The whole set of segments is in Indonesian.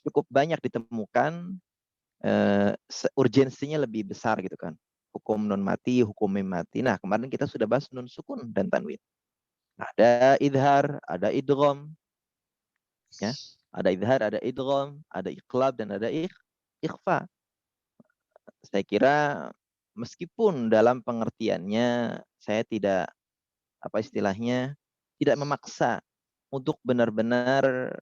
cukup banyak ditemukan urgensinya lebih besar gitu kan. Hukum nun mati, hukum mim mati. Nah, kemarin kita sudah bahas nun sukun dan tanwin. Ada idhar, ada idgham, ya. Ada idhar, ada idgham, ada iqlab dan ada ikhfa. Saya kira meskipun dalam pengertiannya saya tidak apa istilahnya tidak memaksa untuk benar-benar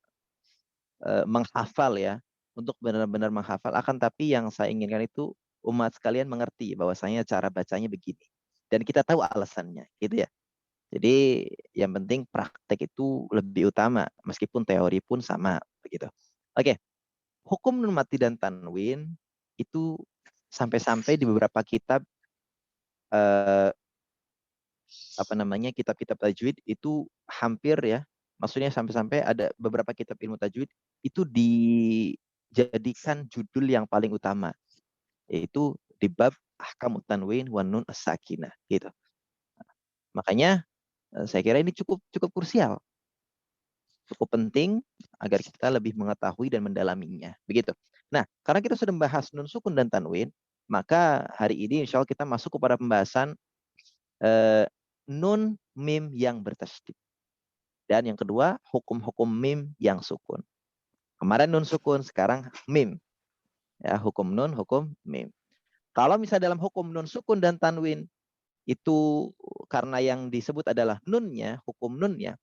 menghafal ya, untuk benar-benar menghafal. Akan tapi yang saya inginkan itu umat sekalian mengerti bahwasanya cara bacanya begini. Dan kita tahu alasannya, gitu ya. Jadi yang penting praktek itu lebih utama, meskipun teori pun sama, begitu. Oke, hukum nun mati dan tanwin itu sampai-sampai di beberapa kitab kitab-kitab tajwid itu hampir ya, maksudnya sampai-sampai ada beberapa kitab ilmu tajwid itu dijadikan judul yang paling utama, yaitu di bab ahkam tanwin wa nun as-sakinah gitu. Makanya saya kira ini cukup krusial, cukup penting agar kita lebih mengetahui dan mendalaminya, begitu. Nah, karena kita sudah membahas nun sukun dan tanwin, maka hari ini insya Allah kita masuk kepada pembahasan nun mim yang bertasydid. Dan yang kedua, hukum-hukum mim yang sukun. Kemarin nun sukun, sekarang mim. Ya, hukum nun, hukum mim. Kalau misalnya dalam hukum nun sukun dan tanwin, itu karena yang disebut adalah nunnya, hukum nunnya.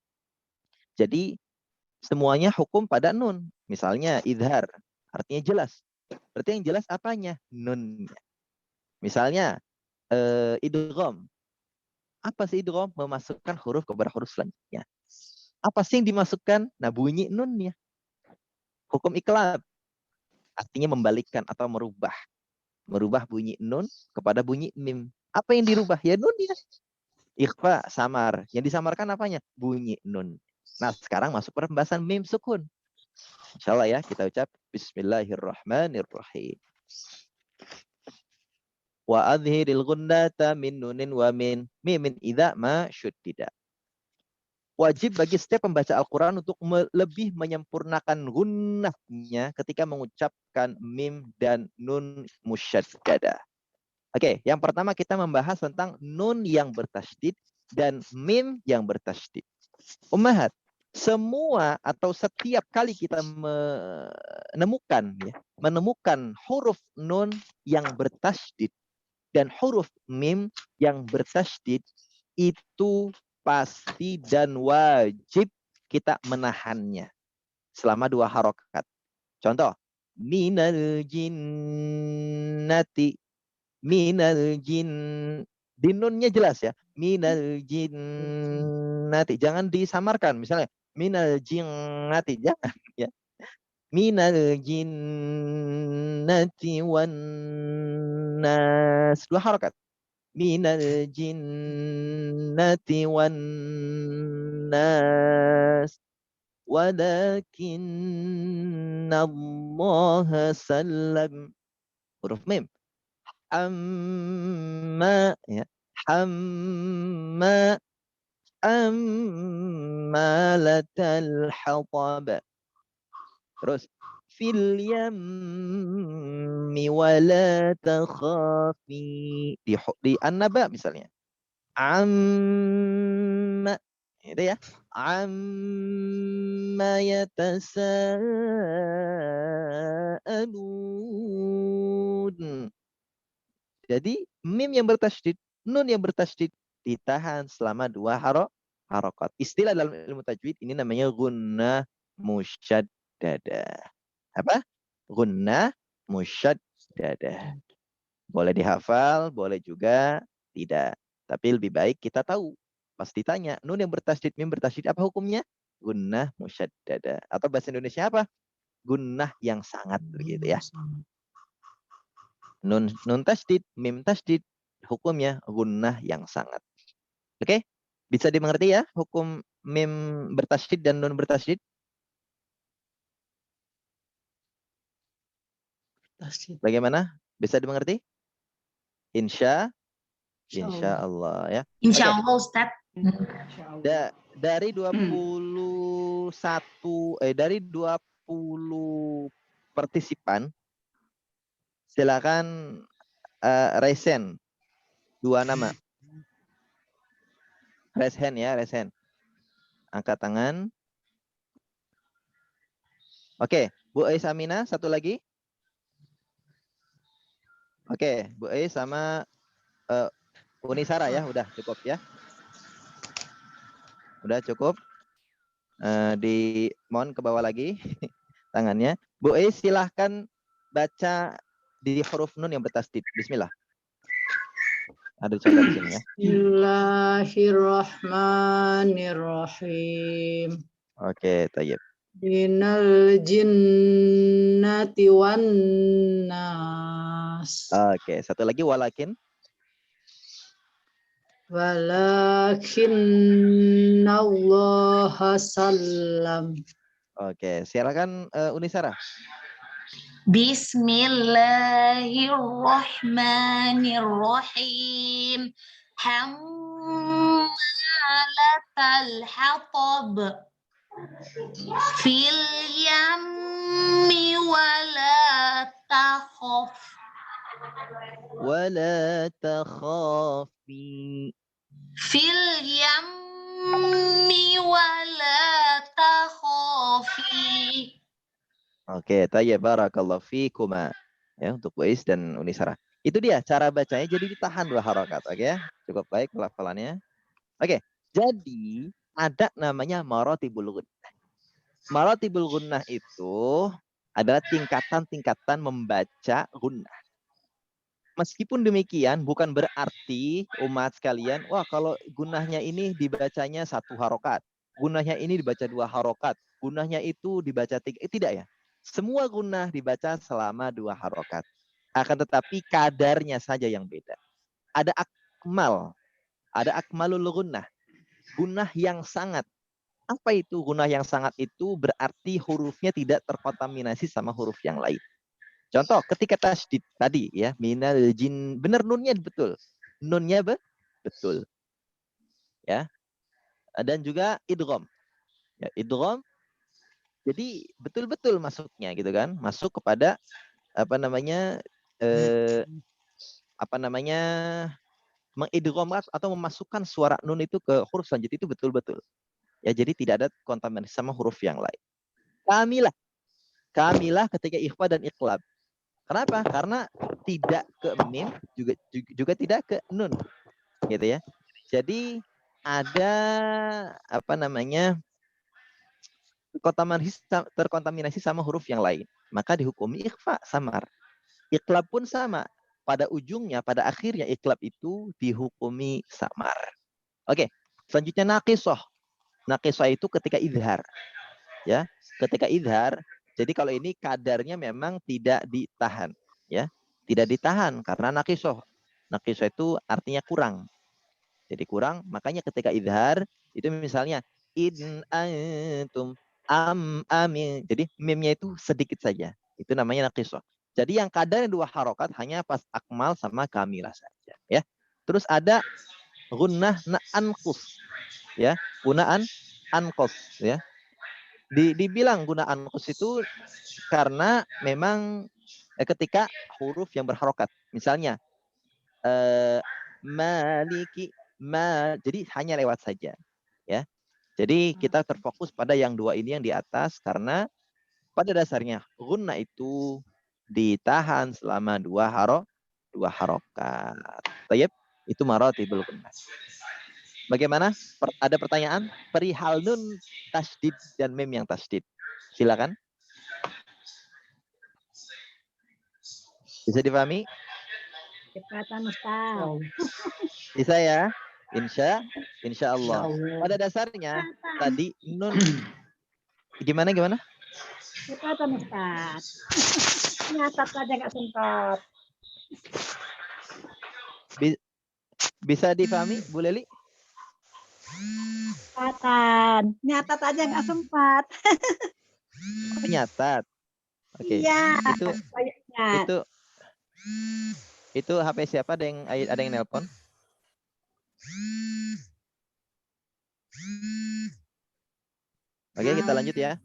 Jadi semuanya hukum pada nun. Misalnya idhar, artinya jelas. Berarti yang jelas apanya? Nunnya. Misalnya idgham. Apa sih idgham? Memasukkan huruf kepada huruf selanjutnya. Apa sih yang dimasukkan? Nah, bunyi nunnya. Hukum iqlab artinya membalikkan atau merubah. Merubah bunyi nun kepada bunyi mim. Apa yang dirubah? Ya nunnya. Ikhfa samar. Yang disamarkan apanya? Bunyi nun. Nah, sekarang masuk pembahasan mim sukun. Insyaallah ya, kita ucap bismillahirrahmanirrahim. Wa adhiril gunnata min nunin wa min mimin idza ma syuddida. Wajib bagi setiap pembaca Al-Quran untuk lebih menyempurnakan gunnahnya ketika mengucapkan mim dan nun musyaddadah. Oke, yang pertama kita membahas tentang nun yang bertasydid dan mim yang bertasydid. Ummahat, semua atau setiap kali kita menemukan huruf nun yang bertasydid dan huruf mim yang bertasydid, itu pasti dan wajib kita menahannya selama 2 harokat. Contoh, minal jinnati, minal jin, di nunnya jelas ya, minal jinnati, jangan disamarkan. Misalnya minal jinnati, jangan ya, minal jinnati wan nas, 2 harokat. Minal jinnati wan nas walakinna Allah sallam, huruf mim, amma ya, amma ammalatal hatab. Terus fil yammi wala takhafi, di an-naba misalnya. Amma, itu ya. Amma yatasaalun. Jadi mim yang bertasydid, nun yang bertasydid ditahan selama 2 harokat. Istilah dalam ilmu tajwid ini namanya gunnah musyaddadah. Apa? Gunnah musyaddadah. Boleh dihafal, boleh juga tidak. Tapi lebih baik kita tahu. Pasti tanya, nun yang bertasydid, mim bertasydid, apa hukumnya? Gunnah musyaddadah. Atau bahasa Indonesia apa? Gunnah yang sangat, begitu ya. Nun tasydid, mim tasydid, hukumnya gunnah yang sangat. Oke? Bisa dimengerti ya hukum mim bertasydid dan nun bertasydid? Bagaimana? Bisa dimengerti? Insya Allah ya. Insya Allah Ustaz. Dari 21 dari 20 partisipan, silakan raise 2 nama. Raise hand ya, raise hand. Angkat tangan. Oke, Bu Ais Amina, satu lagi. Oke, Bu Ais sama Unisara ya, udah cukup ya. Udah cukup. Mohon ke bawah lagi tangannya. Bu Ais silahkan baca di huruf nun yang bertasdid. Bismillah. Ada contoh di sini ya. Bismillahirrahmanirrahim. Oke, tayyib. Minal jinnati wan nas. Oke, satu lagi walakin. Walakin Allah salam. Oke, silakan Unisara. Bismillahirrahmanirrahim. Hammalatal hatab. Fil yammi wala takhaf. Wala takhafi. Fil yammi wala takhafi. Oke, tayyib, barakallahu fikuma. Ya, untuk Bu Ais dan Unisara. Itu dia cara bacanya, jadi ditahan 2 harokat. Oke ya, cukup baik pelafalannya. Oke, jadi ada namanya maratibul gunnah. Maratibul gunnah itu adalah tingkatan-tingkatan membaca gunnah. Meskipun demikian, bukan berarti umat sekalian, wah kalau gunnahnya ini dibacanya 1 harokat, gunnahnya ini dibaca 2 harokat, gunnahnya itu dibaca 3, tidak ya. Semua gunnah dibaca selama 2 harokat. Akan tetapi kadarnya saja yang beda. Ada akmalul gunnah. Gunnah yang sangat. Apa itu gunnah yang sangat itu? Berarti hurufnya tidak terkontaminasi sama huruf yang lain. Contoh ketika tasydid tadi ya, minal jin, benar nunnya betul. Nunnya betul. Ya. Dan juga idgham. Ya, idgham jadi betul-betul masuknya gitu kan, masuk kepada mengidgham atau memasukkan suara nun itu ke huruf selanjutnya itu betul-betul. Ya, jadi tidak ada kontaminasi sama huruf yang lain. Kamilah ketika ikhfa dan iqlab. Kenapa? Karena tidak ke mim, juga tidak ke nun. Gitu ya. Jadi ada terkontaminasi sama huruf yang lain. Maka dihukumi ikhfa, samar. Iqlab pun sama. Pada ujungnya, pada akhirnya iqlab itu dihukumi samar. Oke, selanjutnya naqisah. Naqisah itu ketika idhar. Ya, ketika idhar. Jadi kalau ini kadarnya memang tidak ditahan. Ya, tidak ditahan karena naqisah. Naqisah itu artinya kurang. Jadi kurang, makanya ketika idhar, itu misalnya, in antum amin. Jadi mimnya itu sedikit saja. Itu namanya naqisah. Jadi yang kadarnya 2 harokat hanya pas akmal sama kamilah saja. Ya. Terus ada gunnah anqus. Ya, gunaan anqus. Ya. Dibilang guna anqus itu karena memang ketika huruf yang berharokat. Misalnya, maliki, jadi hanya lewat saja. Ya. Jadi kita terfokus pada yang 2 ini yang di atas karena pada dasarnya gunnah itu ditahan selama 2 harokat. Tayyib, itu maratibul gunnah. Bagaimana? Ada pertanyaan? Perihal nun tasdid dan mim yang tasdid. Silakan. Bisa dipahami? Cepatan Ustaz. Bisa ya? Insya Allah. Pada dasarnya tadi nun gimana? Cepatan Ustaz. Nyatat saja nggak sempat. Bisa dipahami, Bu Leli? Cepatan. Nyatat aja nggak sempat. Nyatat. Oke. Iya. Itu HP siapa? Ada yang nelpon? Oke, kita lanjut ya.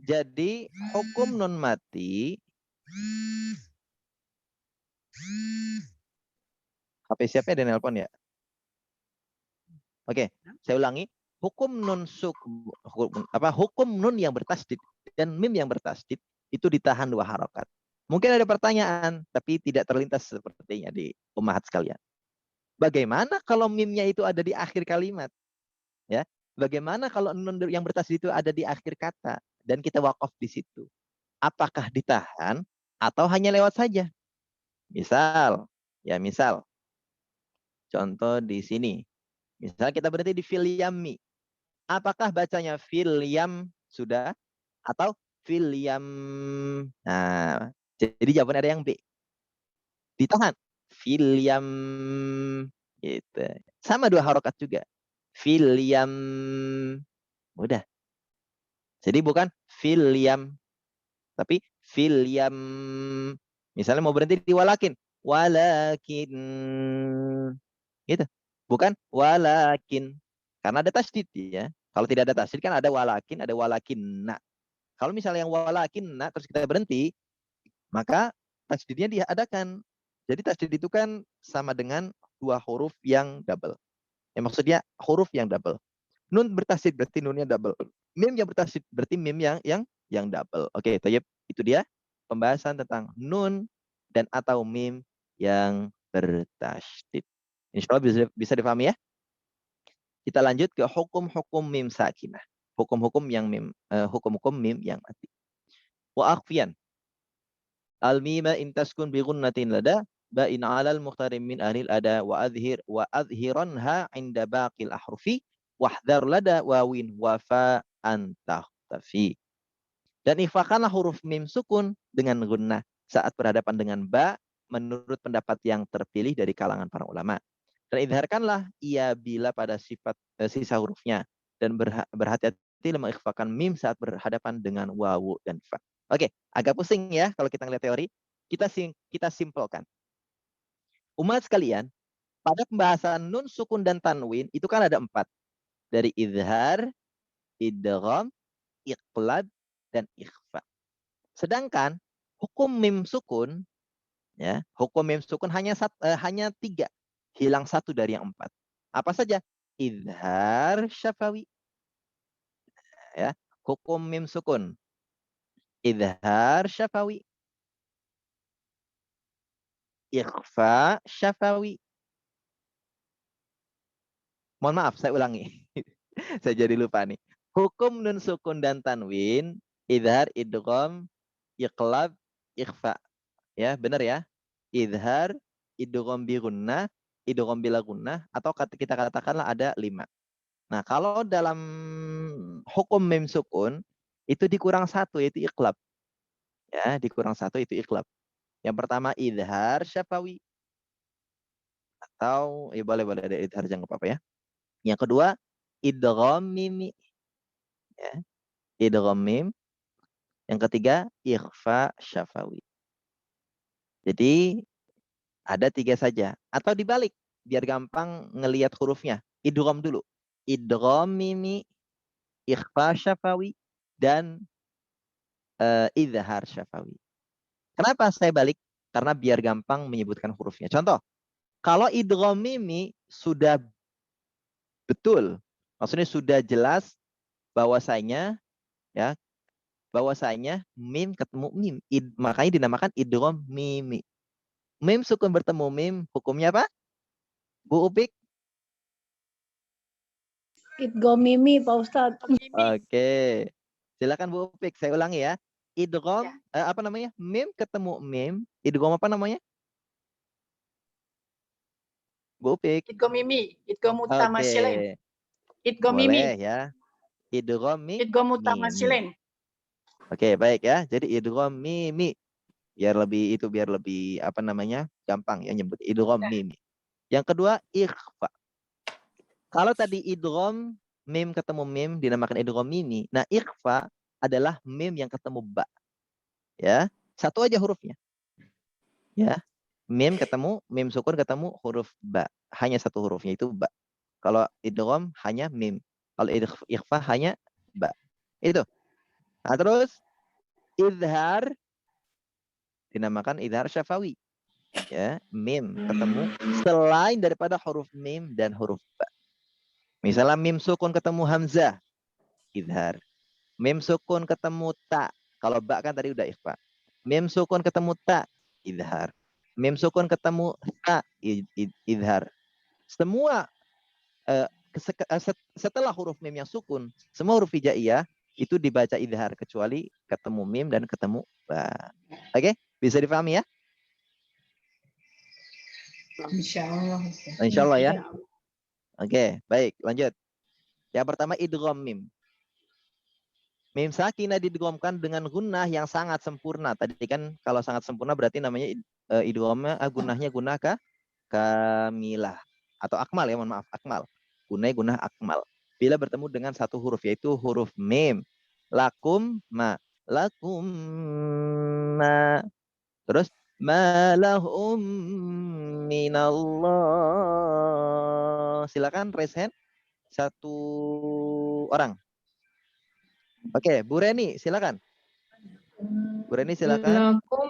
Jadi hukum nun mati. HP siapa ada nelpon ya? Oke, saya ulangi. Hukum nun hukum nun yang bertasdid dan mim yang bertasdid itu ditahan 2 harokat. Mungkin ada pertanyaan, tapi tidak terlintas sepertinya di ummahat sekalian. Bagaimana kalau mimnya itu ada di akhir kalimat? Ya, bagaimana kalau nun yang bertasdid itu ada di akhir kata dan kita wakaf di situ? Apakah ditahan atau hanya lewat saja? Misal, contoh di sini. Misal kita berhenti di filyami. Apakah bacanya filyam sudah atau filyam? Nah, jadi jawaban ada yang B. Ditahan. Filyam gitu. Sama 2 harokat juga. Filyam. Mudah. Jadi bukan filyam tapi filyam. Misalnya mau berhenti di walakin. Walakin. Gitu. Bukan walakin. Karena ada tasdid ya. Kalau tidak ada tasdid kan ada walakinna. Kalau misalnya yang walakinna terus kita berhenti, maka tasdidnya diadakan. Jadi tasdid itu kan sama dengan 2 huruf yang double. Ya, maksudnya huruf yang double. Nun bertasdid berarti nunnya double. Mim yang bertasdid berarti mim yang double. Oke, tayyib. Itu dia pembahasan tentang nun dan atau mim yang bertasdid. Insyaallah bisa difahami ya. Kita lanjut ke hukum-hukum mim sakinah. Hukum-hukum mim yang mati. Wa akhfiyan. Al-mima in taskun bi gunnatin lada ba'in 'alal mukhtarim min ahlil ada wa adhiranha 'inda baqil ahrufi wahdhar lada wawin wafa antahtafi. Dan ikhfakanlah huruf mim sukun dengan gunnah saat berhadapan dengan ba menurut pendapat yang terpilih dari kalangan para ulama. Dan idharkanlah ia bila pada sisa hurufnya dan berhati-hati mengikhfakan mim saat berhadapan dengan wawu dan fa. Oke, agak pusing ya kalau kita ngeliat teori. Kita simpelkan. Umat sekalian, pada pembahasan nun, sukun, dan tanwin itu kan ada 4. Dari idhar, idgham, iqlab, dan ikhfa. Sedangkan hukum mim sukun, ya, hukum mim sukun hanya 3. Hilang 1 dari yang 4. Apa saja? Idhar syafawi. Ya, hukum mim sukun. Idhar syafawi. Ikhfa syafawi. Mohon maaf, saya ulangi. Saya jadi lupa nih. Hukum nun sukun dan tanwin, idhar, idgham, iqlab, ikhfa. Ya, benar ya? Idhar, idgham bi gunnah, idgham bila gunnah, atau kita katakanlah ada 5. Nah, kalau dalam hukum mim sukun itu dikurang 1 yaitu iqlab. Ya, dikurang 1 itu iqlab. Yang pertama idhar syafawi. Atau ya boleh ada idhar jangan apa-apa ya. Yang kedua idgham mimi. Ya. Idgham mim. Yang ketiga ikhfa syafawi. Jadi ada 3 saja. Atau dibalik biar gampang ngelihat hurufnya. Idgham dulu. Idgham mimi, ikhfa syafawi, dan idhar syafawi. Kenapa saya balik? Karena biar gampang menyebutkan hurufnya. Contoh, kalau idgham mimi sudah betul, maksudnya sudah jelas bahwasanya ya, bahwasanya mim ketemu mim, makanya dinamakan idgham mimi. Mim sukun bertemu mim, hukumnya apa? Bu Upik? Idgham mimi, Pak Ustadz. Oke. Silakan Bu Upik, saya ulangi ya. Idgham apa namanya? Mim ketemu mim, idgham apa namanya? Bu Upik. Idgham mimi, idgham mutamatsilain. Oke. Idgham mimi, Boleh ya. Idgham idgham mimi. mutamatsilain. Oke, baik ya. Jadi idgham mimi. Biar lebih apa namanya? Gampang ya nyebut idgham mimi. Yang kedua ikhfa. Kalau tadi idgham mim ketemu mim dinamakan idgham mimi. Nah, ikhfa adalah mim yang ketemu ba. Ya, 1 aja hurufnya. Ya. Mim ketemu mim sukun ketemu huruf ba. Hanya 1 hurufnya itu ba. Kalau idgham hanya mim. Kalau ikhfa hanya ba. Itu. Nah, terus idhar dinamakan idhar syafawi. Ya, mim ketemu selain daripada huruf mim dan huruf ba. Misalnya mim sukun ketemu hamzah, idhar. Mim sukun ketemu ta. Kalau ba kan tadi udah ikhfa. Mim sukun ketemu ta, idhar. Mim sukun ketemu ta, idhar. Semua setelah huruf mim yang sukun, semua huruf hijaiyah itu dibaca idhar kecuali ketemu mim dan ketemu ba. Oke, bisa dipahami ya? Insyaallah. Insyaallah ya. Oke, baik, lanjut. Yang pertama idgham mim. Mim sakinah didghamkan dengan gunnah yang sangat sempurna. Tadi kan kalau sangat sempurna berarti namanya idghamnya gunnahnya gunnah kamilah atau akmal ya, mohon maaf, akmal. Gunnah akmal. Bila bertemu dengan satu huruf yaitu huruf mim. Lakum ma. Lakum ma. Terus ma lahum minallah. Silakan raise hand satu orang. Oke, Bu Reni, silakan. Bu Reni, silakan. Lakum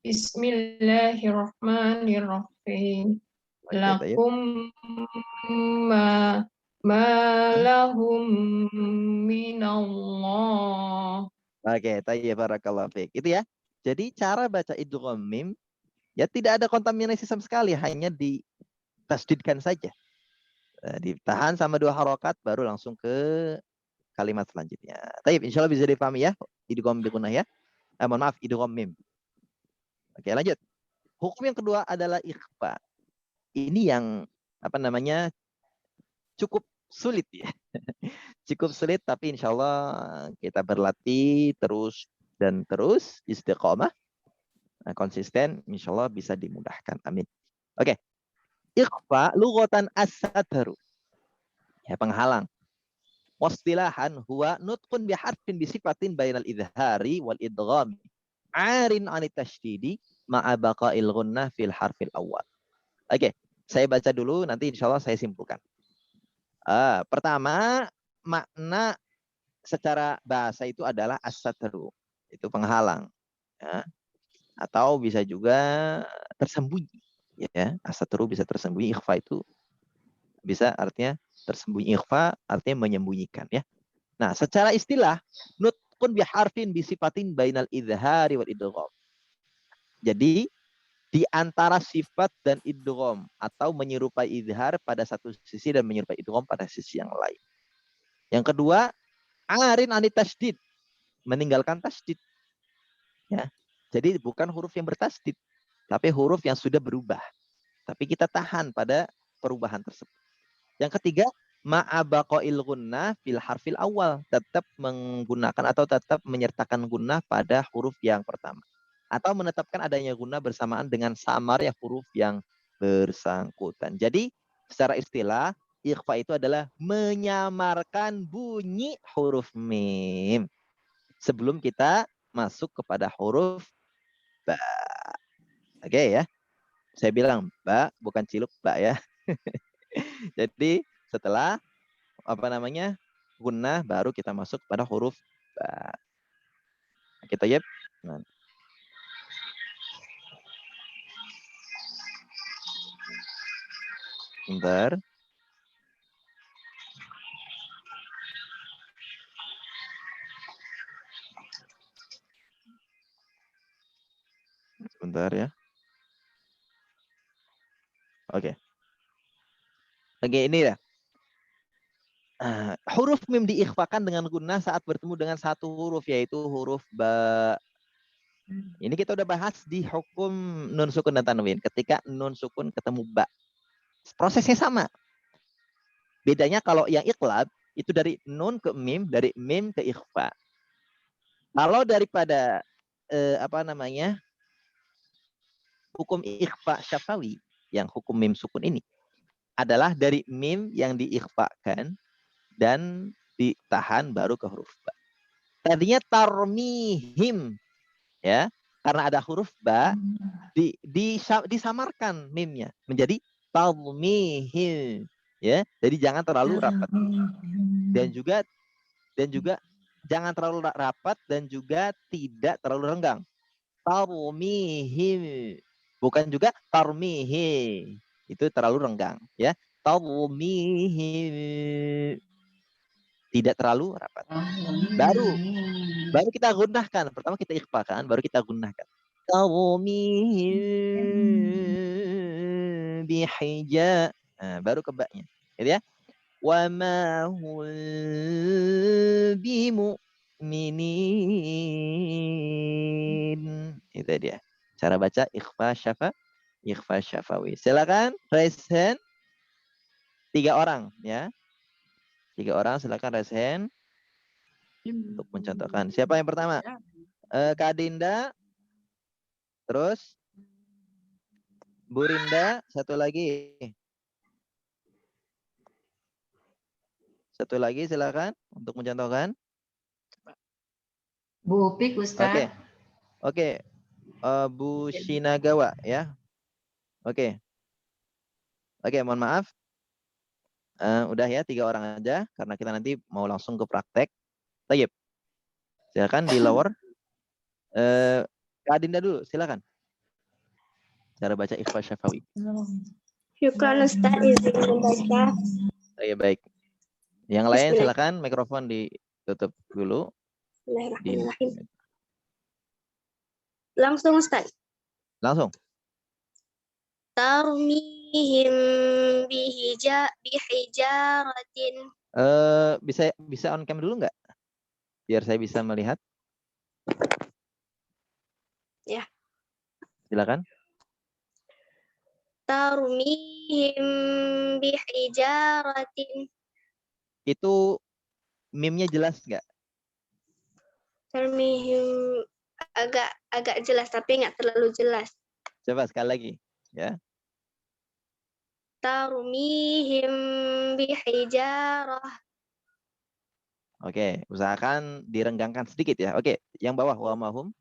Bismillahirrahmanirrahim. Oke, baik. Lakum ma lahum minallah. Oke, tayyib, barakallahu fiik. Itu ya. Jadi cara baca idgham mim ya tidak ada kontaminasi sama sekali, hanya ditasdidkan saja. Ditahan sama 2 harokat baru langsung ke kalimat selanjutnya. Tayyib, insyaallah bisa dipahami ya idgham bi gunnah ya. Mohon maaf, idgham mim. Oke, lanjut. Hukum yang kedua adalah ikhfa. Ini yang cukup sulit ya. Cukup sulit, tapi insya Allah kita berlatih terus dan terus istiqomah. Konsisten, insya Allah bisa dimudahkan. Amin. Oke. Ikhfa lughatan as-satru. Ya, penghalang. Wastilahan huwa nutqun biharfin bisifatin bainal idhari wal idgham. Arin anit tasydidi ma'a baqa'il gunnah fil harfil awal. Oke, saya baca dulu, nanti insya Allah saya simpulkan. Pertama, makna secara bahasa itu adalah as-satru, itu penghalang, ya. Atau bisa juga tersembunyi, ya. As-satru bisa tersembunyi, ikhfa itu bisa artinya tersembunyi, ikhfa artinya menyembunyikan, ya. Nah, secara istilah nutqun biharfin bisifatin bainal idhari wal idgham. Jadi di antara sifat dan idgham atau menyerupai idhar pada satu sisi dan menyerupai idgham pada sisi yang lain. Yang kedua, arin anit tasdid, meninggalkan tasdid. Ya. Jadi bukan huruf yang bertasdid, tapi huruf yang sudah berubah. Tapi kita tahan pada perubahan tersebut. Yang ketiga, ma'abaqa'il gunnah fil harfil awal, tetap menggunakan atau tetap menyertakan gunnah pada huruf yang pertama. Atau menetapkan adanya gunnah bersamaan dengan samar ya huruf yang bersangkutan. Jadi secara istilah ikhfa itu adalah menyamarkan bunyi huruf mim sebelum kita masuk kepada huruf ba. Oke ya. Saya bilang ba bukan ciluk ba ya. Jadi setelah gunnah baru kita masuk pada huruf ba. Kita ya. Nah. Bentar. Sebentar ya. Oke. Oke, ini ya. Huruf mim diikhfakan dengan gunnah saat bertemu dengan satu huruf, yaitu huruf ba. Ini kita udah bahas di hukum nun sukun dan tanwin. Ketika nun sukun ketemu ba. Prosesnya sama. Bedanya kalau yang iqlab itu dari nun ke mim, dari mim ke ikhfa. Kalau daripada hukum ikhfa syafawi, yang hukum mim sukun ini adalah dari mim yang diikhfakan dan ditahan baru ke huruf ba. Tadinya tarmihim, ya, karena ada huruf ba disamarkan mimnya menjadi talmihim, ya. Jadi jangan terlalu rapat. Dan juga jangan terlalu rapat dan juga tidak terlalu renggang. Tarmihim, bukan juga tarmihi, itu terlalu renggang ya. Tarmihim, tidak terlalu rapat. Baru kita gunahkan. Pertama kita ikhfakan, baru kita gunahkan. Tarmihim bihija, nah, baru ke baknya, gitu ya. Wa ma hum bimu'minin. Itu dia. Cara baca ikhfa syafawi. Silakan raise hand. 3 orang ya. 3 orang silakan raise hand untuk mencontohkan. Siapa yang pertama? Kak Dinda. Terus Bu Rinda, satu lagi. Satu lagi silakan untuk mencontohkan. Bu Upik, Ustaz. Oke. Bu Shinagawa ya. Oke, mohon maaf. Udah ya 3 orang aja karena kita nanti mau langsung ke praktek. Tayyib. Silakan di lower. Kak Dinda dulu, silakan. Cara baca ikhfa syafawi. Syukran Ustaz izin membaca. Baik. Yang lain silakan mikrofon ditutup dulu. Bismillahirrahmanirrahim. Langsung Ustaz. Langsung. Tarmihim bihijaratin. Bisa on cam dulu nggak? Biar saya bisa melihat. Ya. Silakan. Tarmihim bihijaratin. Itu meme-nya jelas nggak? Tarmihim agak jelas tapi nggak terlalu jelas. Coba sekali lagi, ya. Tarmihim bihijarah. Oke, usahakan direnggangkan sedikit ya. Oke, yang bawah wa mahum.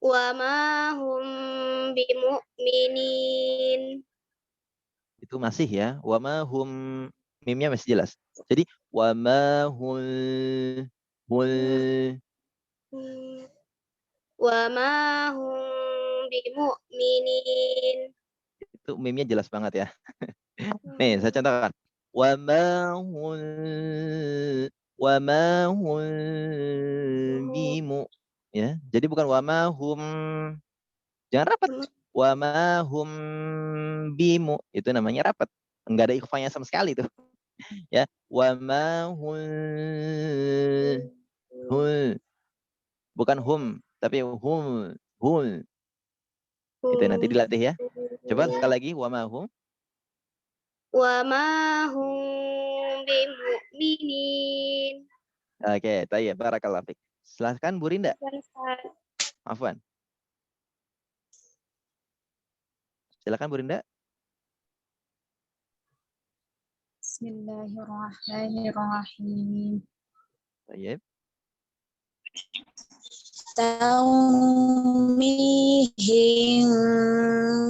Wa ma hum bimu'minin. Itu masih ya. Wa mahum, meme-nya masih jelas. Jadi wa mahul Wa ma hum bimu'minin. itu meme-nya jelas banget ya. Nih, saya contohkan. Wa mahul bimu, ya. Jadi bukan wa mahum, jangan rapat. Wa mahum bimu, itu namanya rapat. Enggak ada ikhfanya sama sekali tuh. Ya, wa mahul bukan hum, tapi hum. Itu nanti dilatih ya. Coba sekali lagi wa mahum. Wa ma hum bimu'minin. Oke, tayyib, barakallahu fiik. Silakan Bu Rinda. Afwan. Silakan Bu Rinda. Bismillahirrahmanirrahim. Tayyib. Taumihim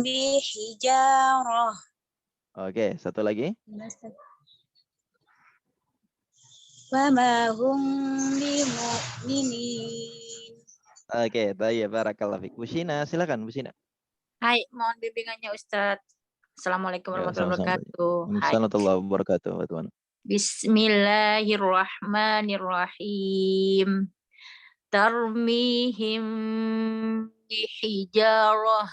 bihijarah. Oke, satu lagi. Wa ma hum bimu'minin. Oke, tayyib, barakallahu fiik. Bu Shina, silakan Bu Shina. Hai, mohon bimbingannya Ustadz. Assalamualaikum warahmatullahi wabarakatuh. Hai. Assalamualaikum warahmatullahi wabarakatuh. Bismillahirrahmanirrahim. Tarmihim bihijarah.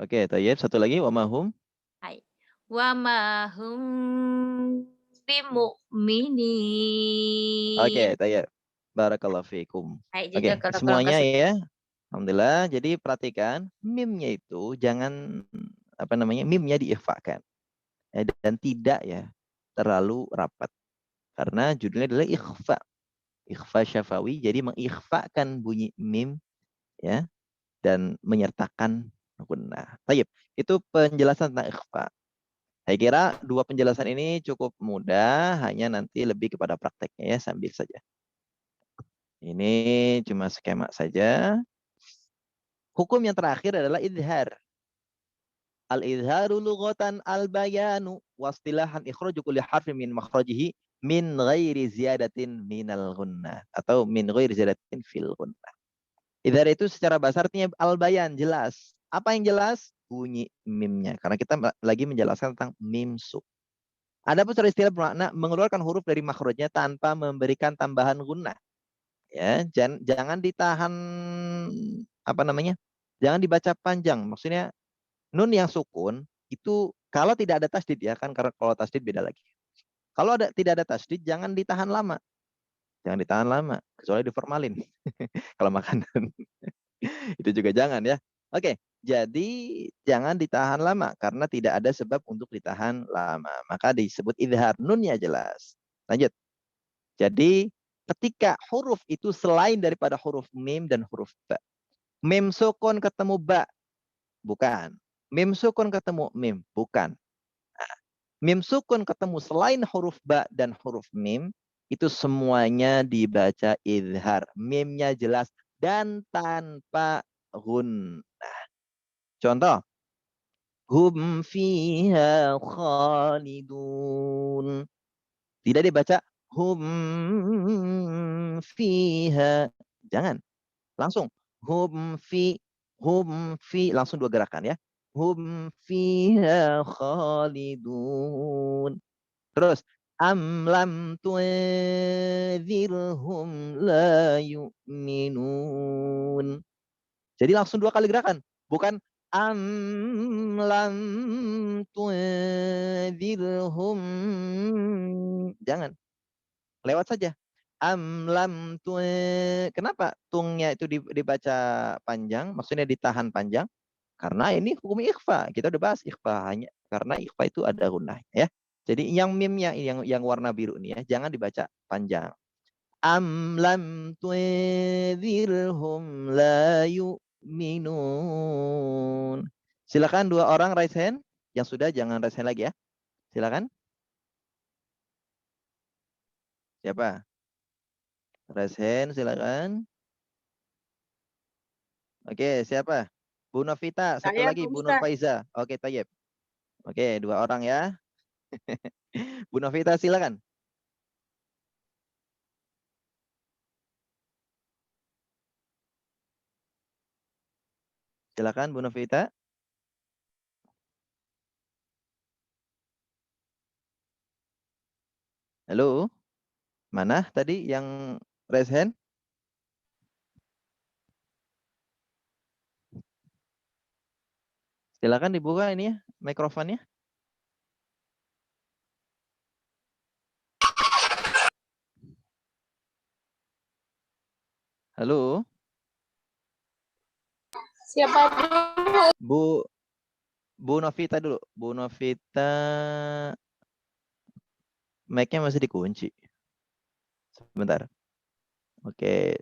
Oke, tayyib. Satu lagi, wa mahum. Hai. Wa ma hum bimu'minin. Oke, tayyib. Barakallahu fiikum. Hai, Oke, jazakallahu semuanya khairan. ya. Alhamdulillah. Jadi perhatikan meme-nya itu jangan meme-nya diikhfakan. Dan tidak ya terlalu rapat. Karena judulnya adalah ikhfa. Ikhfa syafawi, jadi mengikhfakan bunyi mim ya dan menyertakan gunnah. Baik, itu penjelasan tentang ikhfa. Saya kira 2 penjelasan ini cukup mudah, hanya nanti lebih kepada prakteknya ya, sambil saja. Ini cuma skema saja. Hukum yang terakhir adalah idhar. Al-idharu lughatan al-bayanu wastilahan ikhraju kulli harfin min makhrajihi min ghairi ziyadatin minal gunnah atau min ghairi ziyadatin fil gunnah. Idhar itu secara bahasa artinya al-bayan, jelas. Apa yang jelas? Bunyi mimnya. Karena kita lagi menjelaskan tentang mim sukun. Adapun secara istilah bermakna mengeluarkan huruf dari makhrajnya tanpa memberikan tambahan gunnah. Ya, jangan ditahan apa namanya? Jangan dibaca panjang. Maksudnya nun yang sukun itu kalau tidak ada tasdid ya kan, karena kalau tasdid beda lagi. Kalau tidak ada tasdid jangan ditahan lama. Jangan ditahan lama kecuali diformalin. Kalau makanan. Itu juga jangan ya. Oke, jadi jangan ditahan lama karena tidak ada sebab untuk ditahan lama. Maka disebut idhar, nunnya jelas. Lanjut. Jadi ketika huruf itu selain daripada huruf mim dan huruf ba. Mim sukun ketemu ba, bukan. Mim sukun ketemu mim, bukan. Nah, mim sukun ketemu selain huruf ba dan huruf mim, itu semuanya dibaca idhar. Mimnya jelas dan tanpa gunnah. Contoh. Hum fiha khalidun. Tidak dibaca hum fiha. Jangan. Langsung. Hum fi. Langsung 2 gerakan ya. Hum fiha khalidun. Terus. Am lam tunzirhum la yu'minun. Jadi langsung 2 kali gerakan. Bukan am lam tunzirhum. Jangan. Lewat saja. Am lam kenapa tungnya itu dibaca panjang? Maksudnya ditahan panjang? Karena ini hukum ikhfa. Kita udah bahas ikhfa hanya karena ikhfa itu ada gunnah ya. Jadi yang mimnya yang warna biru ini ya, jangan dibaca panjang. Am lam tunzirhum la yu'minun. Silakan 2 orang raise hand. Yang sudah jangan raise hand lagi ya. Silakan. Siapa? Raise hand silakan. Oke, siapa? Bu Novita, satu Saya, lagi Pak Bu Ustaz. Nur Faiza. Oke, Tayyib. Oke, 2 orang ya. Bu Novita silakan. Silakan Bu Novita. Halo. Mana tadi yang raise hand? Silakan dibuka ini ya, mikrofonnya. Halo. Siapa dulu? Bu Novita dulu. Bu Novita mic-nya masih dikunci. Sebentar. Oke.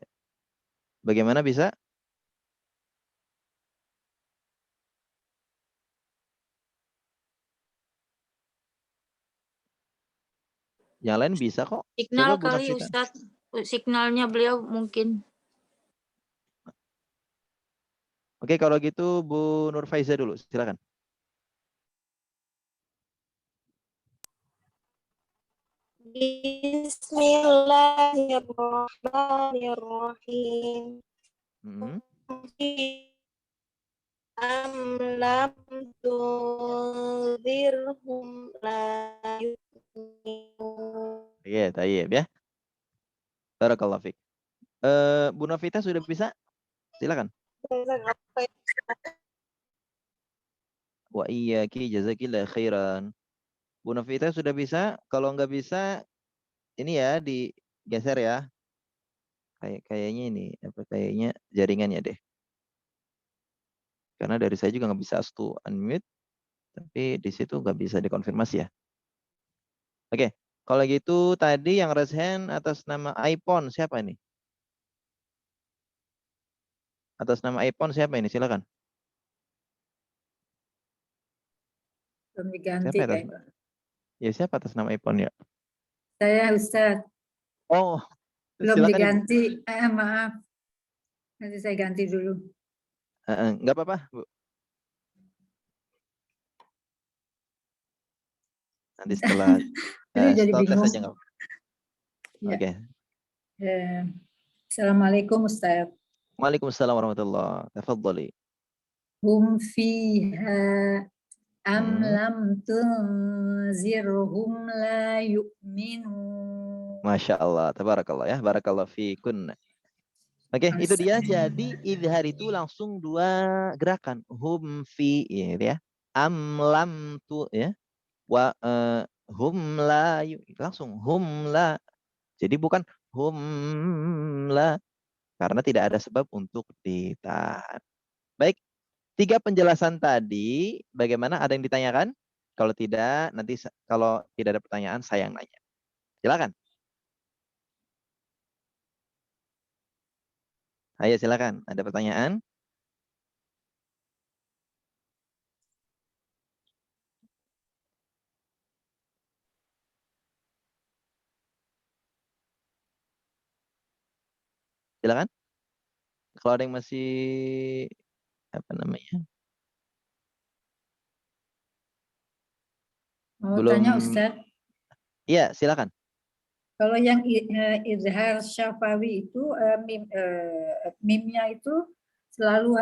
Bagaimana bisa? Yang lain bisa kok. Signal Coba Bu kali Novita. Ustaz. Signalnya beliau mungkin. Oke, kalau gitu Bu Nur Faiza dulu. Silakan. Bismillahirrahmanirrahim. Am lam tunzirhum la yu'minun. Iya, tayyib ya. Barakallahu fiik. Bu Novita sudah bisa? Silakan. Wa iyyaki jazakillah khairan. Bu Novita sudah bisa? Kalau nggak bisa, ini ya digeser ya. Kayaknya ini kayaknya jaringannya deh. Karena dari saya juga nggak bisa to unmute, tapi di situ nggak bisa dikonfirmasi ya. Oke, kalau gitu tadi yang raise hand atas nama iPhone siapa ini? Atas nama iPhone siapa ini? Silakan. Belum diganti Siapa atas? kayaknya. Ya siapa atas nama iPhone ya? Saya Ustaz, Oh, belum silakan Ibu. diganti. Maaf. Nanti saya ganti dulu. Nggak apa-apa, Bu. Nanti setelah Ini jadi setelah tes bingung. aja nggak apa-apa. Ya. Oke. Assalamualaikum Ustaz. Waalaikumsalam warahmatullahi. Tafadhali. Hum fiha am Hmm. lam tunzirhum la yu'minun. Masya Allah, tabarakallah ya, barakallah fikunna. Oke, itu dia. Jadi idhar itu langsung dua gerakan. Hum fi ya. Am lam tu ya. Wa hum la langsung hum la. Jadi bukan hum la karena tidak ada sebab untuk ditahan. Baik, 3 penjelasan tadi bagaimana, ada yang ditanyakan? Kalau tidak, nanti kalau tidak ada pertanyaan saya yang nanya. Silakan. Ayo silakan, ada pertanyaan? Silakan. Kalau ada yang masih apa namanya? Mau Belum. tanya Ustaz, Iya, silakan. kalau yang izhar syafawi itu mimnya itu selalu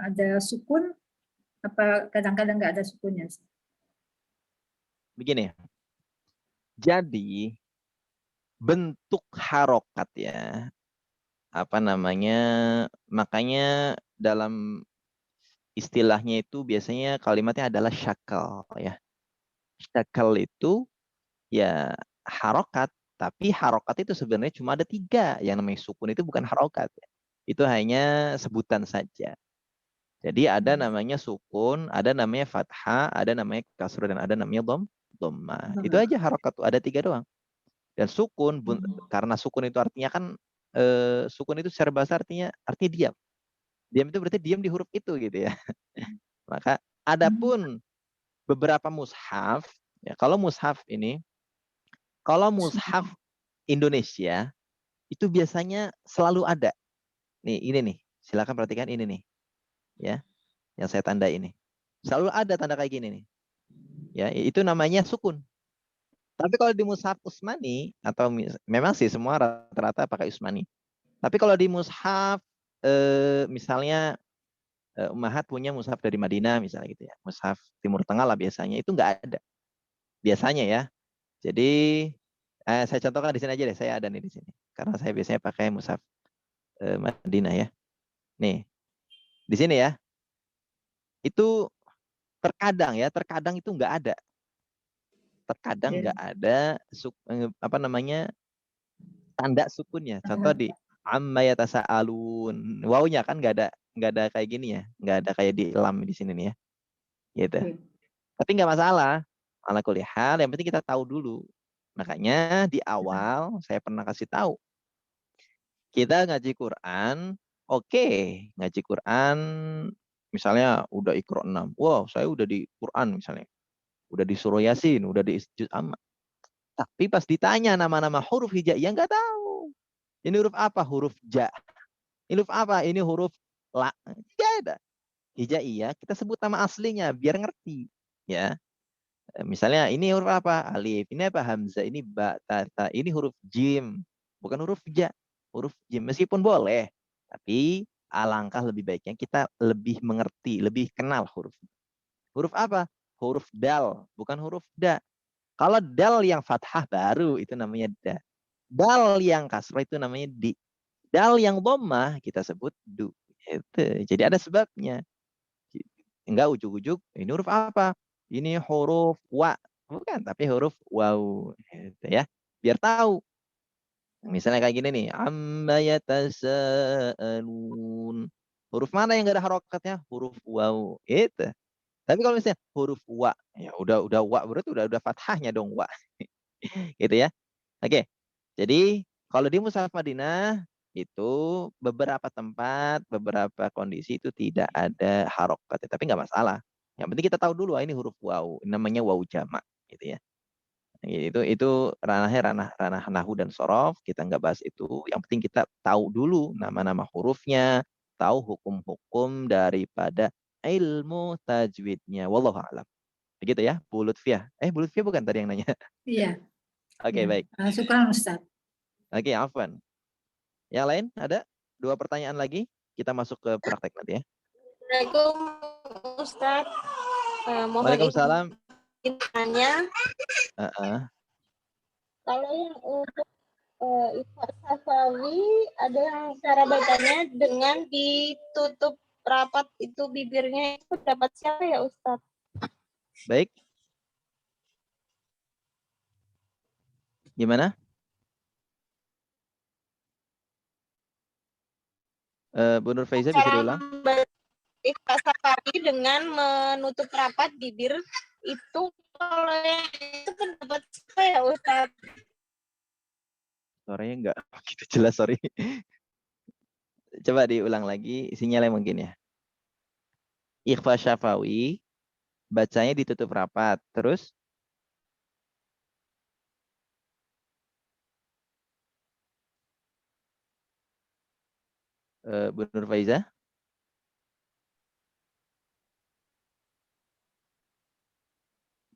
ada sukun apa kadang-kadang nggak ada sukunnya? Ustaz? Begini. Jadi bentuk harokat ya. Apa namanya? Makanya dalam istilahnya itu biasanya kalimatnya adalah syakal ya. Syakal itu ya harokat, tapi harokat itu sebenarnya cuma ada 3. Yang namanya sukun itu bukan harokat ya. Itu hanya sebutan saja. Jadi ada namanya sukun, ada namanya fathah, ada namanya kasrah, dan ada namanya dhammah. Itu aja harokat tuh, ada 3 doang. Dan sukun karena sukun itu artinya kan sukun itu secara bahasa artinya diam. Diam itu berarti diam di huruf itu gitu ya. Maka adapun beberapa mushaf ya, kalau mushaf Indonesia itu biasanya selalu ada. Nih, ini nih. Silakan perhatikan ini nih. Ya, yang saya tanda ini. Selalu ada tanda kayak gini nih. Ya, itu namanya sukun. Tapi kalau di mushaf Utsmani atau memang sih semua rata-rata pakai Utsmani. Tapi kalau di mushaf misalnya Ummahat punya mushaf dari Madinah misalnya gitu ya. Mushaf Timur Tengah lah biasanya itu nggak ada. Biasanya ya. Jadi saya contohkan di sini aja deh. Saya ada nih di sini. Karena saya biasanya pakai mushaf Madinah ya. Nih. Di sini ya. Itu terkadang itu nggak ada. Terkadang nggak ada apa namanya tanda sukunnya. Contoh di amma yatasaalun. Wawunya kan nggak ada kayak gini ya. Nggak ada kayak di lam di sini nih ya. Gitu. Tapi nggak masalah. Ala kulli hal, yang penting kita tahu dulu. Makanya di awal saya pernah kasih tahu. Kita ngaji Quran, oke, ngaji Quran misalnya udah Iqra 6. Wow, saya udah di Quran misalnya. Udah di surah Yasin, udah di juz amma. Tapi pas ditanya nama-nama huruf hijaiyah nggak tahu. Ini huruf apa? Huruf ja. Ini huruf apa? Ini huruf la. Nggak ada. Hijaiyah kita sebut nama aslinya biar ngerti, ya. Misalnya ini huruf apa? Alif. Ini apa? Hamzah. Ini ba, ta, ta. Ini huruf jim. Bukan huruf ja. Huruf jim. Meskipun boleh. Tapi alangkah lebih baiknya kita lebih mengerti, lebih kenal huruf. Huruf apa? Huruf dal. Bukan huruf da. Kalau dal yang fathah baru itu namanya da. Dal yang kasrah itu namanya di. Dal yang dhammah kita sebut du. Itu. Jadi ada sebabnya. Enggak ujuk-ujuk. Ini huruf apa? Ini huruf wa. Bukan, tapi huruf waw. Gitu ya. Biar tahu. Misalnya kayak gini nih. Amma yatasaalun. Huruf mana yang enggak ada harokatnya? Huruf waw. Itu. Tapi kalau misalnya huruf wa, ya udah wa berarti udah fathahnya dong wa. Gitu ya. Oke. Jadi kalau di Mushaf Madinah itu beberapa tempat, beberapa kondisi itu tidak ada harokatnya, tapi nggak masalah. Yang penting kita tahu dulu ini huruf waw, namanya waw jamak, gitu ya. Itu ranah nahwu dan sorof, kita nggak bahas itu. Yang penting kita tahu dulu nama-nama hurufnya, tahu hukum-hukum daripada ilmu tajwidnya. Wallahu a'lam. Begitu ya, Bu Lutfiah. Bu Lutfiah bukan tadi yang nanya. Iya. Oke, baik. Syukran Ustaz. Oke, afwan. Yang lain ada? 2 pertanyaan lagi. Kita masuk ke praktek nanti ya. Assalamualaikum Ustaz. Mohon Waalaikumsalam. izin tanya, Heeh. kalau yang untuk Ifa Safawi ada yang cara bacanya dengan ditutup rapat itu bibirnya, itu pendapat siapa ya Ustaz? Baik. Gimana? Bu Nur Faiza bisa Cara diulang? Ifa Safawi dengan menutup rapat bibir itu, kalau yang itu pendapat siapa ya Ustaz? Suaranya enggak begitu jelas, sorry. Coba diulang lagi, sinyalnya mungkin ya. Ikhfa syafawi, bacanya ditutup rapat. Terus? Bu Nur Faiza?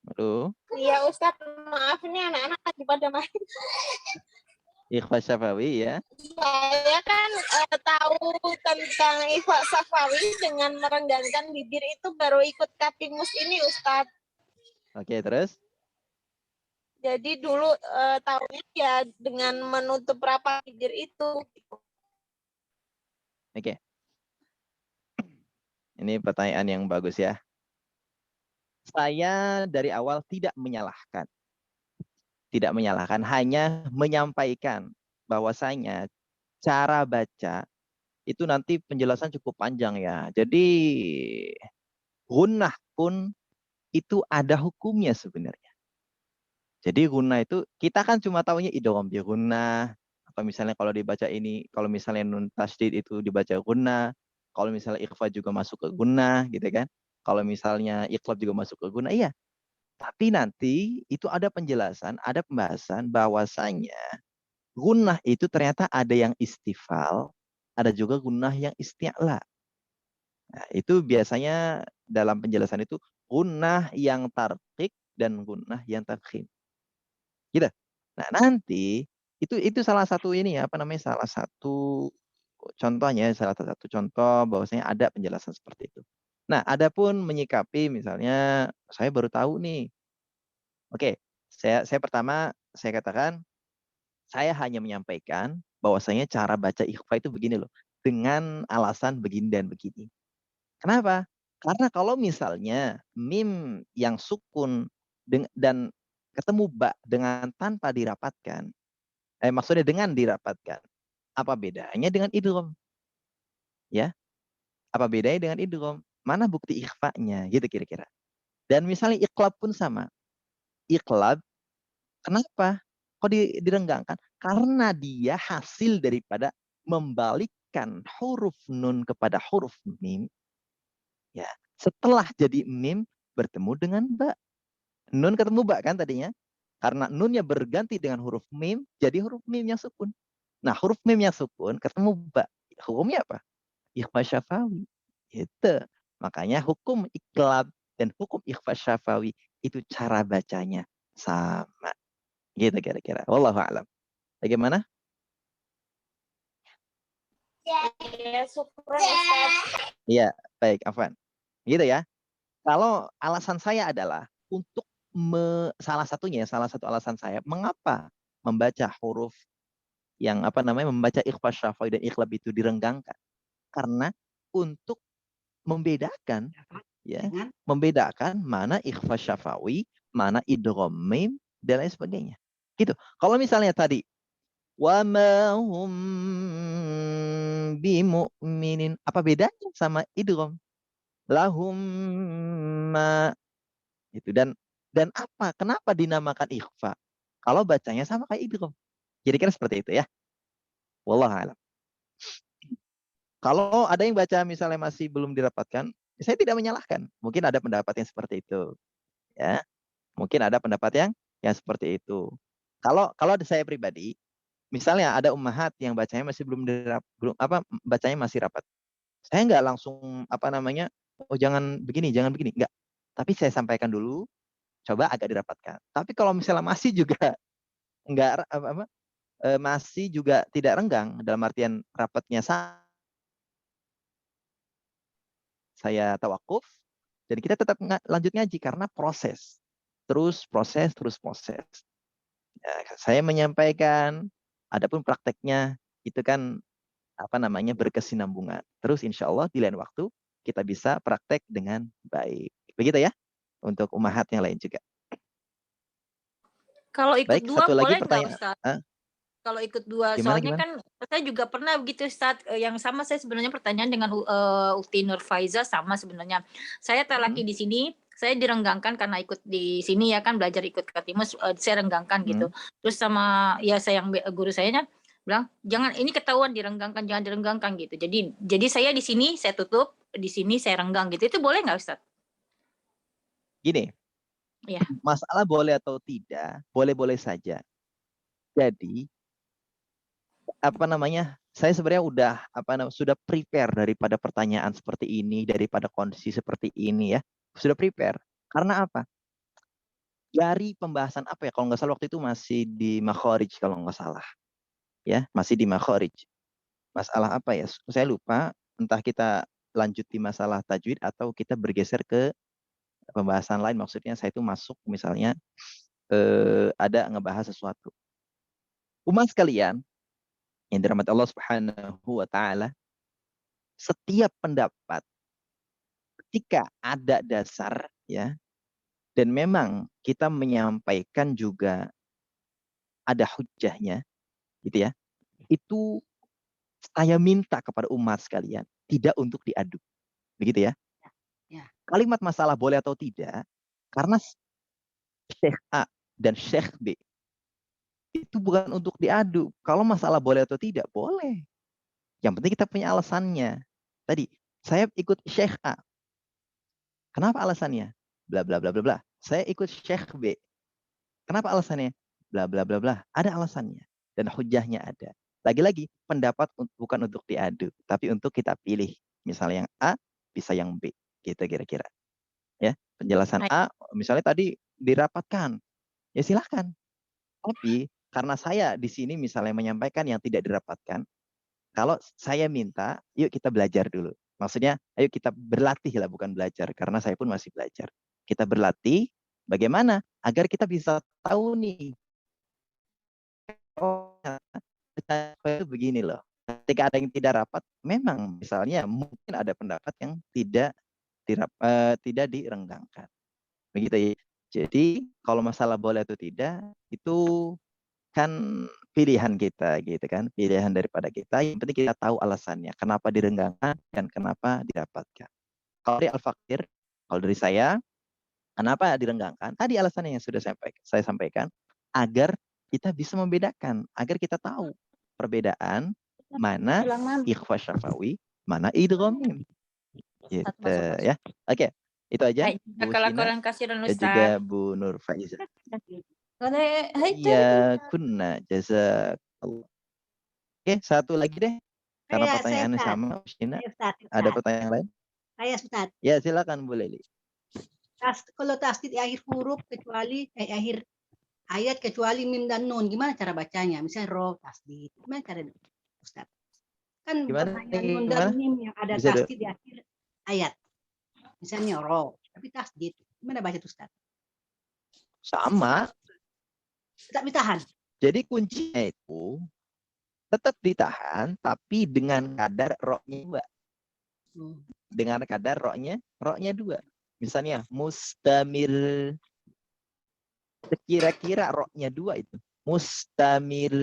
Halo? Iya Ustaz, maaf ini anak-anak lagi pada main. Ikhfa syafawi ya. Saya kan tahu tentang Ifa Safawi dengan merenggangkan bibir itu baru ikut Kapimus ini Ustadz. Oke, terus? Jadi dulu tahunya ya dengan menutup rapat bibir itu. Oke. Ini pertanyaan yang bagus ya. Saya dari awal tidak menyalahkan. Tidak menyalahkan, hanya menyampaikan bahwasanya cara baca itu nanti penjelasan cukup panjang ya. Jadi gunnah pun itu ada hukumnya sebenarnya. Jadi gunnah itu kita kan cuma tahunya idgham bi gunnah, atau misalnya kalau dibaca ini, kalau misalnya nun tasydid itu dibaca gunnah, kalau misalnya ikhfa juga masuk ke gunnah gitu kan. Kalau misalnya iqlab juga masuk ke gunnah, iya. Tapi nanti itu ada penjelasan, ada pembahasan bahwasanya gunnah itu ternyata ada yang istifal, ada juga gunnah yang isti'la. Nah, itu biasanya dalam penjelasan itu gunnah yang tarqiq dan gunnah yang tafkhim. Gitu. Nah, nanti itu salah satu ini ya, apa namanya? Salah satu contohnya, salah satu contoh bahwasanya ada penjelasan seperti itu. Nah, adapun menyikapi misalnya saya baru tahu nih. Oke, saya pertama saya katakan saya hanya menyampaikan bahwasanya cara baca ikhfa itu begini loh, dengan alasan begini dan begini. Kenapa? Karena kalau misalnya mim yang sukun dan ketemu ba dengan tanpa dirapatkan, maksudnya dengan dirapatkan, apa bedanya dengan idgham? Ya, apa bedanya dengan idgham? Mana bukti ikhfanya? Gitu kira-kira. Dan misalnya iqlab pun sama. Iqlab, kenapa? Kok direnggangkan? Karena dia hasil daripada membalikkan huruf nun kepada huruf mim. Ya, setelah jadi mim bertemu dengan ba. Nun ketemu ba kan tadinya? Karena nunnya berganti dengan huruf mim, jadi huruf mim yang sukun. Nah, huruf mim yang sukun ketemu ba. Hukumnya apa? Ikhfa syafawi. Itu. Makanya hukum iqlab dan hukum ikhfa syafawi itu cara bacanya sama. Gitu kira-kira. Wallahu a'lam. Bagaimana? Ya, syukur Ustaz. Iya, baik, afwan. Gitu ya. Kalau alasan saya adalah untuk salah satu alasan saya mengapa membaca huruf yang apa namanya membaca ikhfa syafawi dan iqlab itu direnggangkan, karena untuk membedakan ya, membedakan mana ikhfa syafawi, mana idgham mim dan lain sebagainya. Gitu. Kalau misalnya tadi wa ma hum bimu'minin, apa bedanya sama idgham? Lahum ma itu, dan apa? Kenapa dinamakan ikhfa? Kalau bacanya sama kayak idgham. Jadi kan seperti itu ya. Wallahu a'lam. Kalau ada yang baca misalnya masih belum dirapatkan, saya tidak menyalahkan. Mungkin ada pendapat yang seperti itu. Ya. Mungkin ada pendapat yang seperti itu. Kalau saya pribadi, misalnya ada ummahat yang bacanya masih belum bacanya masih rapat. Saya nggak langsung apa namanya, oh jangan begini, enggak. Tapi saya sampaikan dulu, coba agak dirapatkan. Tapi kalau misalnya masih juga enggak masih juga tidak renggang dalam artian rapatnya saya tawakuf dan kita tetap lanjut ngaji karena proses. Terus proses. Ya, saya menyampaikan, adapun prakteknya itu kan berkesinambungan. Terus insya Allah di lain waktu kita bisa praktek dengan baik. Begitu ya untuk ummahat yang lain juga. Kalau ikut Baik, dua satu lagi boleh nggak pertanyaan. Ustaz? Hah? Kalau ikut dua, Gimana, soalnya kan saya juga pernah begitu Ustaz. Yang sama saya sebenarnya pertanyaan dengan Ukti Nur Faiza sama sebenarnya. Saya talaki di sini, saya direnggangkan karena ikut di sini ya kan belajar ikut Katimus, saya renggangkan gitu. Terus sama ya saya yang guru sayanya bilang jangan ini ketahuan direnggangkan, jangan direnggangkan gitu. Jadi saya di sini saya tutup, di sini saya renggang gitu. Itu boleh nggak Ustaz? Gini, Iya. masalah boleh atau tidak, boleh-boleh saja. Jadi saya sebenarnya sudah prepare daripada pertanyaan seperti ini, daripada kondisi seperti ini ya, sudah prepare. Karena apa? Dari pembahasan apa ya? Kalau nggak salah waktu itu masih di Makharij kalau nggak salah, ya masih di Makharij. Masalah apa ya? Saya lupa. Entah kita lanjut di masalah tajwid atau kita bergeser ke pembahasan lain. Maksudnya saya itu masuk misalnya ada ngebahas sesuatu. Umat sekalian yang dirahmati Allah Subhanahu wa taala, setiap pendapat ketika ada dasar ya dan memang kita menyampaikan juga ada hujahnya gitu ya. Itu saya minta kepada umat sekalian tidak untuk diadu. Begitu ya. Ya. Kalimat masalah boleh atau tidak karena Syekh A dan Syekh B itu bukan untuk diadu. Kalau masalah boleh atau tidak, boleh. Yang penting kita punya alasannya. Tadi, saya ikut Syekh A. Kenapa alasannya? Bla bla bla bla bla. Saya ikut Syekh B. Kenapa alasannya? Bla bla bla bla. Ada alasannya dan hujahnya ada. Lagi-lagi pendapat bukan untuk diadu, tapi untuk kita pilih. Misalnya yang A bisa yang B. Gitu kira-kira. Ya, penjelasan A misalnya tadi dirapatkan. Ya silahkan. Tapi karena saya di sini misalnya menyampaikan yang tidak dirapatkan, kalau saya minta, yuk kita belajar dulu. Maksudnya, ayo kita berlatih lah, bukan belajar. Karena saya pun masih belajar. Kita berlatih, bagaimana? Agar kita bisa tahu nih. Oh, itu begini loh. Ketika ada yang tidak rapat, memang misalnya mungkin ada pendapat yang tidak direnggangkan. Begitu ya. Jadi, kalau masalah boleh atau tidak, itu kan pilihan kita gitu kan, pilihan daripada kita. Yang penting kita tahu alasannya, kenapa direnggangkan dan kenapa didapatkan. Kalau dari Al-Fakir, kalau dari saya, kenapa direnggangkan? Tadi alasannya yang sudah saya sampaikan, agar kita bisa membedakan, agar kita tahu perbedaan mana ikhfa syafawi, mana idgham mim. Gitu ya. Oke, itu aja Bu Shina dan juga Bu Nur Faiza. Iya, kunna jazakallah. Oke, satu lagi deh. Karena pertanyaannya sama, Shina. Ada pertanyaan lain? Saya Ustaz. Ya, silakan Bu Leli. Kalau tasdid di akhir huruf kecuali akhir ayat kecuali mim dan nun, gimana cara bacanya? Misalnya roh tasdid. Gimana cara Ustaz? Kan Gimana? nun dan mim yang ada Bisa tasdid di akhir ayat. Misalnya roh, tapi tasdid. Gimana baca itu Ustaz? Sama. Tetap ditahan. Jadi kuncinya itu tetap ditahan, tapi dengan kadar roknya dua. Dengan kadar roknya dua. Misalnya mustamir. Kira-kira roknya dua itu. Mustamir.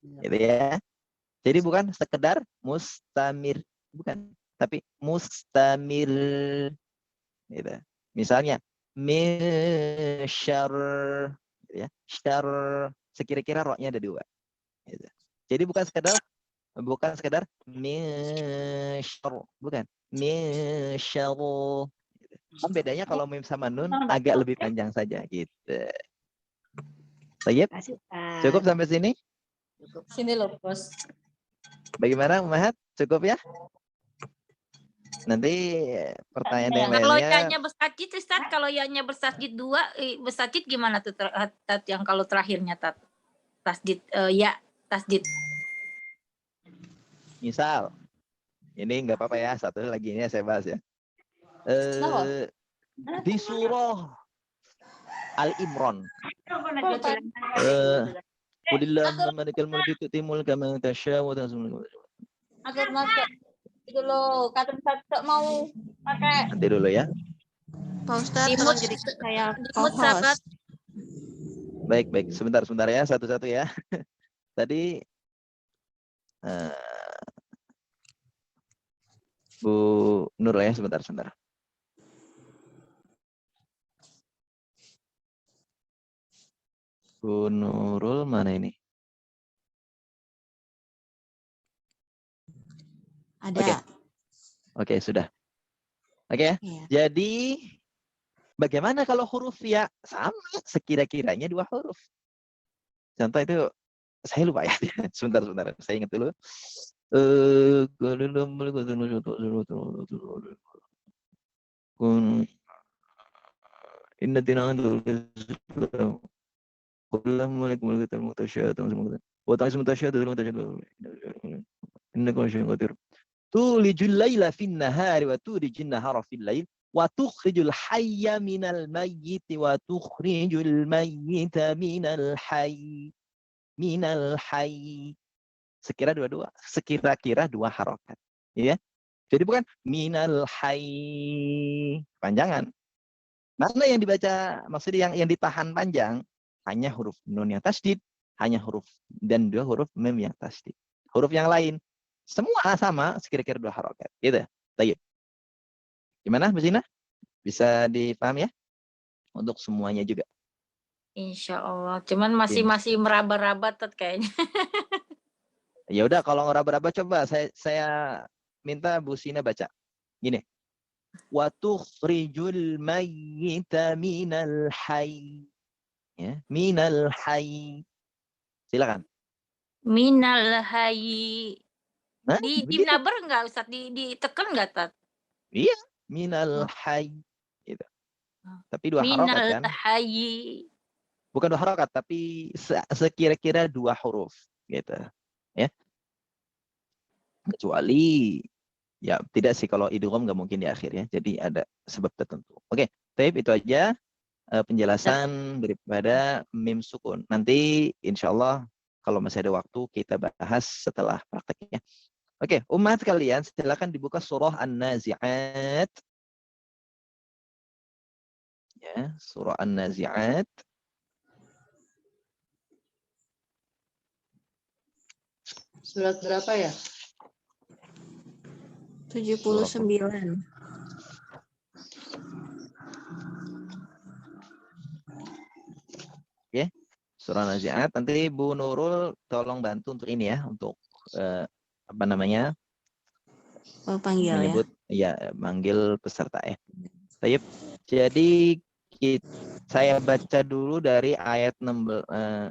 Gitu ya. Jadi bukan sekedar mustamir. Bukan. Tapi mustamir. Gitu. Misalnya misyar. Ya, syar sekira-kira roknya ada dua. Gitu. Jadi bukan sekedar misyar, bukan misyar. Gitu. Kan bedanya kalau mim sama nun agak lebih panjang saja gitu. Baik. Cukup sampai sini? Sini loh, Bos. Bagaimana Umahat? Cukup ya? Nanti pertanyaan yang Kalau lainnya. ya-nya bersajid, Ustaz, kalau ya-nya bersajid 2, bersajid gimana tuh Tat, yang kalau terakhirnya Tat? tasdid ya tasdid. Misal, ini nggak apa-apa ya, satu lagi ini saya bahas ya. Di surah Al-Imran. Qulillahumma malikal mulki tu'til mulka man tasya' wa tanzi'ul mulka. Agar masuk itu loh, kadang satu mau pakai Nanti dulu ya. Pak Ustadz, Dimut, tolong jadi saya dimut sahabat. co-host. Baik, sebentar ya, satu-satu ya. Tadi Bu Nur ya, sebentar. Bu Nurul mana ini? Ada. Oke, sudah. Oke ya. Iya. Jadi bagaimana kalau huruf ya sama sekira-kiranya 2 huruf? Contoh itu saya lupa ya. Sebentar. Saya ingat dulu. Tulijul laila fin nahari wa tulijun nahara fil lail wa tukhrijul hayya minal mayyiti wa tukhrijul mayyita minal hayy. Sekira-kira 2 harokat, ya. Jadi bukan minal hayy panjangan. Mana yang dibaca, maksudnya yang ditahan panjang hanya huruf nun yang tasdid, hanya huruf dan 2 huruf mim yang tasdid. Huruf yang lain semua sama sekira-kira 2 harokat, gitu. Baik. Gimana, Bu Zina? Bisa dipahami ya? Untuk semuanya juga. Insya Allah. Cuman masih meraba-raba Tat kayaknya. Ya udah, kalau ngeraba-raba coba saya minta Bu Sina baca. Gini. Wa tukhrijul mayyita minal hayy. Ya, minal hayy. Silakan. Minal hayy. Nah, Di begitu. nabar enggak Ustaz? Ditekan enggak Tat? Iya, minal hayy. Gitu. Tapi 2 harokat Minal kan? hayy. Bukan 2 harokat, tapi sekira-kira 2 huruf. Gitu. Ya. Kecuali ya tidak sih, kalau idgham nggak mungkin di akhir ya. Jadi ada sebab tertentu. Oke, taib itu aja penjelasan daripada mim sukun. Nanti insya Allah kalau masih ada waktu kita bahas setelah prakteknya. Oke, umat kalian silakan dibuka surah An-Nazi'at. Ya, surah An-Nazi'at. Surat berapa ya? 79. Oke, surah Nazi'at. Nanti Bu Nurul tolong bantu untuk ini ya, untuk apa namanya? Oh, panggil menyebut ya, manggil peserta ya. Baik. Jadi saya baca dulu dari ayat 16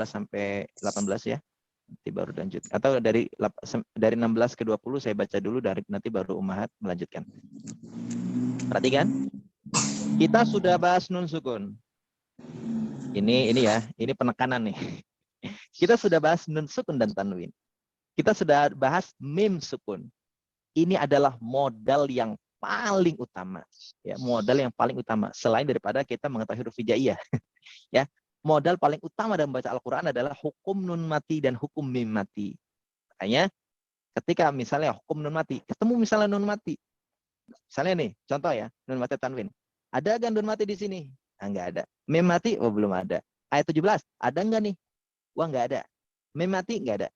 sampai 18 ya. Nanti baru lanjut. Atau dari 16 ke 20 saya baca dulu, nanti baru Ummahat melanjutkan. Perhatikan. Kita sudah bahas nun sukun. Ini ya, ini penekanan nih. Kita sudah bahas nun sukun dan tanwin. Kita sudah bahas mim sukun. Ini adalah modal yang paling utama, ya, modal yang paling utama selain daripada kita mengetahui huruf hijaiyah. Ya, modal paling utama dalam membaca Al-Qur'an adalah hukum nun mati dan hukum mim mati. Makanya ketika misalnya hukum nun mati, ketemu misalnya nun mati. Misalnya nih, contoh ya, nun mati tanwin. Ada kan nun mati di sini? Nah, enggak ada. Mim mati? Oh, belum ada. Ayat 17, ada enggak nih? Wah, enggak ada. Mim mati? Enggak ada.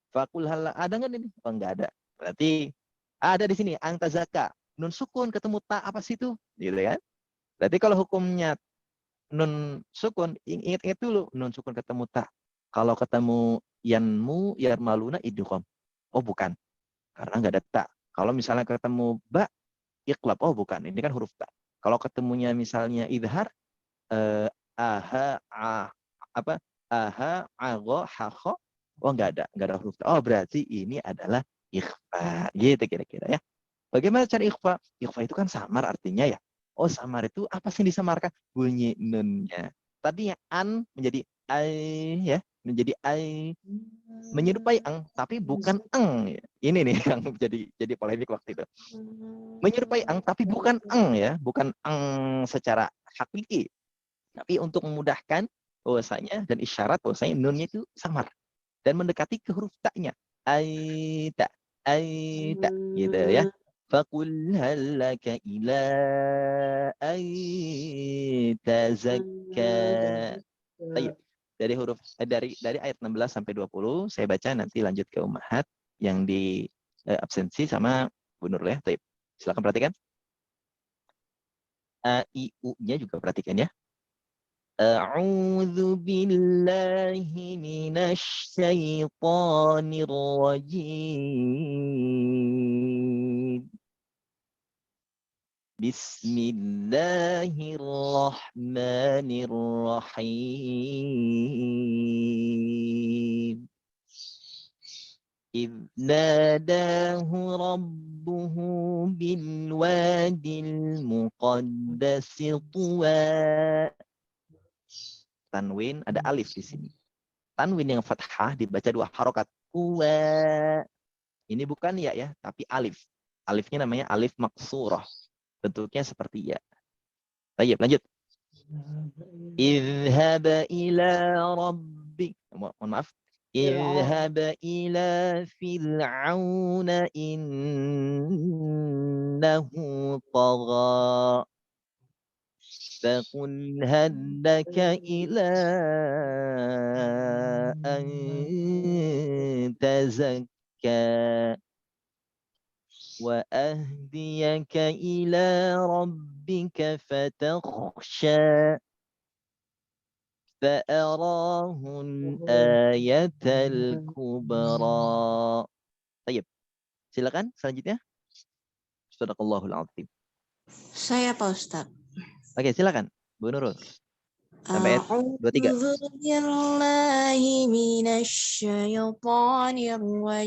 Fakul hal, ada enggak nih? Oh, enggak ada. Berarti ada di sini angka zaka. Nun sukun ketemu ta, apa sih itu? Gitu kan? Berarti kalau hukumnya nun sukun, ingat dulu, nun sukun ketemu ta. Kalau ketemu yanmu, yarmaluna, idgham. Oh, bukan. Karena enggak ada ta. Kalau misalnya ketemu ba, iqlab. Oh, bukan. Ini kan huruf ta. Kalau ketemunya misalnya idhar, aha, agho, hakho. Oh, enggak ada huruf ta. Oh, berarti ini adalah ikhfa. Gitu kira-kira ya. Bagaimana cara ikhfa? Ikhfa itu kan samar artinya ya. Oh, samar itu apa sih yang disamarkan? Bunyi nunnya. Tadinya an menjadi ai ya. menjadi ai, menyerupai ang tapi bukan eng. Ini nih yang jadi polemik waktu itu. Menyerupai ang tapi bukan eng ya, bukan eng secara hakiki. Tapi untuk memudahkan bahwasanya dan isyarat bahwasanya nunnya itu samar dan mendekati ke huruf taknya. Aita, gitu ya. Faqul hal laka ila tazakka. Baik. Dari ayat 16 sampai 20 saya baca, nanti lanjut ke ummahat yang di absensi sama Bu Nur ya. Baik. Silakan perhatikan. A I U-nya juga perhatikan ya. A'udzu billahi minasy syaithanir rajim. Bismillahirrahmanirrahim. إذ ناداه ربه بالوادي المقدس طوى. Tanwin ada alif di sini. Tanwin yang fathah dibaca 2 harokat. Tuwa. Ini bukan ya, tapi alif. Alifnya namanya alif maksurah. Bentuknya seperti ya. Baik, lanjut. Idhhab ila rabbik. Mohon maaf. Idhhab ila fir'auna innahu tagha. فقل هل لك إلى أن تزكى وأهديك إلى ربك فتخشى فأراه الآية الكبرى. طيب, silakan selanjutnya. Sadaqallahul azim. Saya Pak Ustadz. Oke, silakan Bu Nurul. Sampai ayat 23. A'udzu billahi minasy syaithanir rajim.